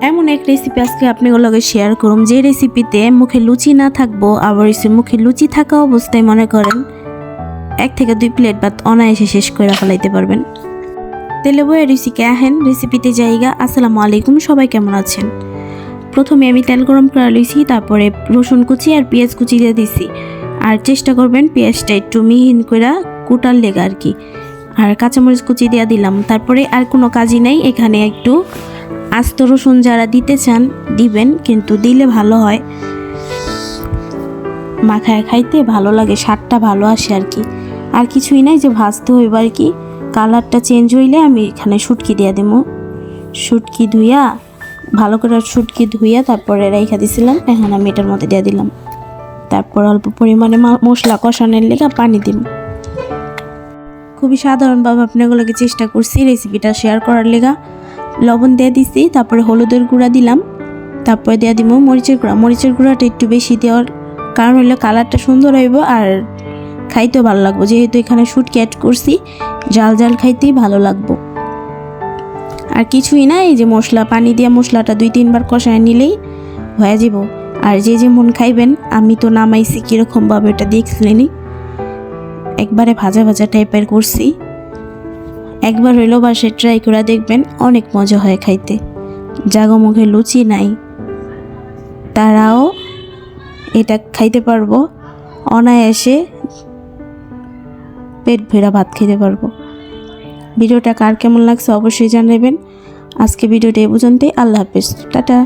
এমন এক রেসিপি আজকে আপনাদের লগে শেয়ার করুম, যে রেসিপিতে মুখে লুচি না থাকবো, আবার মুখে লুচি থাকা অবস্থায় মনে করেন 1 থেকে 2 প্লেট ভাত অনায়াসে শেষ করে ফেলাইতে পারবেন। তেলে বয়ে রেসিপিকে আহেন, রেসিপিতে জায়গা। আসসালামু আলাইকুম, সবাই কেমন আছেন? প্রথমে আমি তেল গরম করে লইছি, তারপরে রসুন কুচি আর পেঁয়াজ কুচি দিয়ে দিছি। আর চেষ্টা করবেন পেঁয়াজটা একটু মিহিন করে কুটার লেগে আর কি। আর কাঁচামরিচ কুচি দিয়ে দিলাম। তারপরে আর কোনো কাজই নাই, এখানে একটু আস্ত রসুন যারা দিতে চান দিবেন, কিন্তু দিলে ভালো হয়, মাখায় খাইতে ভালো লাগে, স্বাদটা ভালো আসে আর কি। আর কিছুই নাই, যে ভাজতে হইব আর কি। কালারটা চেঞ্জ হইলে আমি এখানে শুটকি দিয়ে দেবো। শুটকি ধুইয়া ভালো করে ধুইয়া তারপরে রেখে দিছিলাম, এখন আমি এটার মধ্যে দিয়ে দিলাম। তারপর অল্প পরিমাণে মশলা কষানোর লেগে পানি দিব। খুবই সাধারণভাবে আপনাগুলোকে চেষ্টা করছি রেসিপিটা শেয়ার করার লেগা। লবণ দিয়ে দিছি, তারপরে হলুদের গুঁড়া দিলাম, তারপরে দিয়ে দিব মরিচের গুঁড়া। মরিচের গুঁড়াটা একটু বেশি দেওয়ার কারণ হলো কালারটা সুন্দর হইব আর খাইতেও ভালো লাগবো, যেহেতু এখানে শুটকি অ্যাড করছি, জাল জাল খাইতেই ভালো লাগবো। আর কিছুই না, এই যে মশলা পানি দিয়ে মশলাটা 2-3 বার কষায় নিলেই হয়ে যাব। আর যে যেমন খাইবেন, আমি তো নামাইছি কীরকমভাবে এটা দেখছিলেনি, একবারে ভাজা ভাজা টাইপের করছি। একবার হইলো বাসায় ট্রাই করে দেখবেন, অনেক মজা হয় খাইতে। জাগো মুখে লুচি নাই, তারাও এটা খাইতে পারবো, অনায়াসে পেট ভরা ভাত খেতে পারবো। ভিডিওটা কার কেমন লাগছে অবশ্যই জানাবেন। আজকে ভিডিওটা এই পর্যন্তই। আল্লাহ হাফেজ, টাটা।